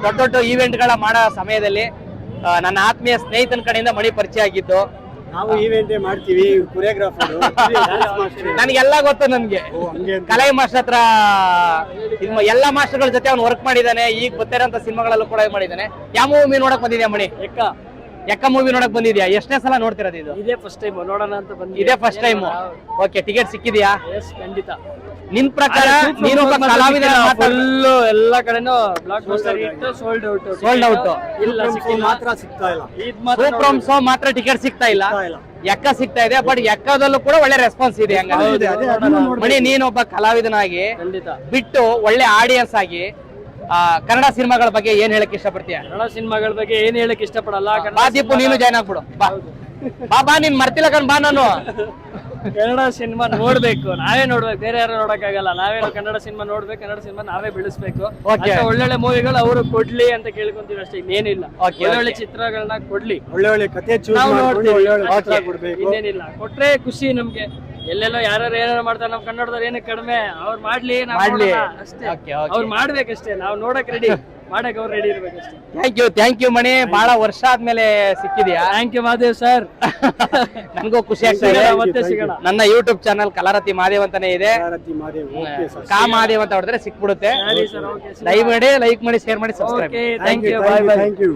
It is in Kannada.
ದೊಡ್ಡ ದೊಡ್ಡ ಈವೆಂಟ್ಗಳ ಮಾಡೋ ಸಮಯದಲ್ಲಿ ನನ್ನ ಆತ್ಮೀಯ ಸ್ನೇಹಿತನ ಕಡೆಯಿಂದ ಮಣಿ ಪರಿಚಯ ಆಗಿದ್ದು. ನಾವು ಈವೆಂಟ್ ಮಾಡ್ತೀವಿ, ಕೊರಿಯೋಗ್ರಾಫರ್ ನನಗೆಲ್ಲ ಗೊತ್ತು. ನನ್ಗೆ ಕಲೈ ಮಾಸ್ಟರ್ ಹತ್ರ ಎಲ್ಲಾ ಮಾಸ್ಟರ್ಗಳ ಜೊತೆ ಅವ್ನು ವರ್ಕ್ ಮಾಡಿದ್ದಾನೆ. ಈಗ ಗೊತ್ತಿರೋಂತ ಸಿನಿಮಾಗಳಲ್ಲೂ ಕೂಡ ಮಾಡಿದ್ದಾನೆ. ಯಾವ ಮೂವಿ ನೋಡಕ್ ಬಂದಿದ್ಯಾ ಮಣಿ? ಎಕ್ಕ ಮೂವಿ ನೋಡಕ್ ಬಂದಿದ್ಯಾ? ಎಷ್ಟನೇ ಸಲ ನೋಡ್ತಿರೋದು ಇದು? ಇದೇ ಫಸ್ಟ್ ಟೈಮ್ ನೋಡೋಣ ಅಂತ ಬಂದಿದ್ದೆ. ಇದೇ ಫಸ್ಟ್ ಟೈಮ್. ಓಕೆ, ಟಿಕೆಟ್ ಸಿಕ್ಕಿದ್ಯಾ? ಖಂಡಿತ. ನಿನ್ ಪ್ರಕಾರ ನೀನೊಬ್ಬ ಕಲಾವಿದ, ಎಲ್ಲ ಕಡೆನೂ ಬ್ಲಾಕ್ ಬಸ್ಟರ್ ಇತ್ತು, ಸೋಲ್ಡ್ ಔಟ್. ಇಲ್ಲ ಮಾತ್ರ ಸಿಗ್ತಾ ಇಲ್ಲ. ಸೂಪರ್ ಶೋ ಮಾತ್ರ ಟಿಕೆಟ್ ಸಿಗ್ತಾ ಇಲ್ಲ. ಎಕ್ಕ ಸಿಗ್ತಾ ಇದೆ, ಬಟ್ ಎಕ್ಕದಲ್ಲೂ ಕೂಡ ಒಳ್ಳೆ ರೆಸ್ಪಾನ್ಸ್ ಇದೆ. ಮಣಿ, ನೀನೊಬ್ಬ ಕಲಾವಿದನಾಗಿ ಬಿಟ್ಟು ಒಳ್ಳೆ ಆಡಿಯನ್ಸ್ ಆಗಿ ಕನ್ನಡ ಸಿನಿಮಾಗಳ ಬಗ್ಗೆ ಏನ್ ಹೇಳಕ್ ಇಷ್ಟಪಡ್ತೀಯ? ಕನ್ನಡ ಸಿನಿಮಾಗಳ ಬಗ್ಗೆ ಏನ್ ಹೇಳಕ್ ಇಷ್ಟಪಡಲ್ಲ. ಬಾ ದೀಪು, ನೀನು ಜಾಯ್ನ್ ಆಗ್ಬಿಡು. ಬಾ ನೀನ್ ಮರ್ತಿಲ್ಲ ಕಣ್, ಬಾ. ನಾನು ಕನ್ನಡ ಸಿನಿಮಾ ನೋಡ್ಬೇಕು, ನಾವೇ ನೋಡ್ಬೇಕು, ಬೇರೆ ಯಾರು ನೋಡಕ್ಕಾಗಲ್ಲ. ನಾವೇ ಕನ್ನಡ ಸಿನಿಮಾ ನೋಡ್ಬೇಕು, ಕನ್ನಡ ಸಿನಿಮಾ ನಾವೇ ಬೆಳೆಸ್ಬೇಕು. ಒಳ್ಳೊಳ್ಳೆ ಮೂವಿಗಳು ಅವರು ಕೊಡ್ಲಿ ಅಂತ ಕೇಳ್ಕೊಂತೀವಿ ಅಷ್ಟೇ, ಇನ್ನೇನಿಲ್ಲ. ಒಳ್ಳೊಳ್ಳೆ ಚಿತ್ರಗಳನ್ನ ಕೊಡ್ಲಿ, ಒಳ್ಳೆ ಕಥೆ ಇನ್ನೇನಿಲ್ಲ. ಕೊಟ್ರೆ ಖುಷಿ ನಮ್ಗೆ. ಎಲ್ಲೆಲ್ಲೋ ಯಾರು ಏನಾರು ಮಾಡ್ತಾರೆ, ನಮ್ ಕನ್ನಡದವ್ರು ಏನಕ್ಕೆ ಕಡಿಮೆ, ಅವ್ರು ಮಾಡ್ಲಿ ಅಷ್ಟೇ. ಅವ್ರು ಮಾಡ್ಬೇಕಷ್ಟೇ, ನಾವು ನೋಡಕ್ ರೆಡಿ, ಮಾಡಕ್ ಅವ್ರು ರೆಡಿ ಇರ್ಬೇಕಷ್ಟೇ. Thank you Mani. ಬಹಳ ವರ್ಷ ಆದ್ಮೇಲೆ ಸಿಕ್ಕಿದ್ಯಾ. Thank you Madev sir. ನನ್ಗೂ ಖುಷಿ ಆಗ್ತದೆ. ಮತ್ತೆ ಸಿಗೋಣ. ನನ್ನ ಯೂಟ್ಯೂಬ್ ಚಾನಲ್ ಕಲಾರತಿ ಮಾದೇವ್ ಅಂತಾನೆ ಇದೆ. ಕಾ ಮಾದೇವ್ ಅಂತ ಹೊಡೆದ್ರೆ ಸಿಕ್ಬಿಡುತ್ತೆ. ಲೈಕ್ ಮಾಡಿ, ಶೇರ್ ಮಾಡಿ, subscribe. Thank you. Bye bye. Thank you.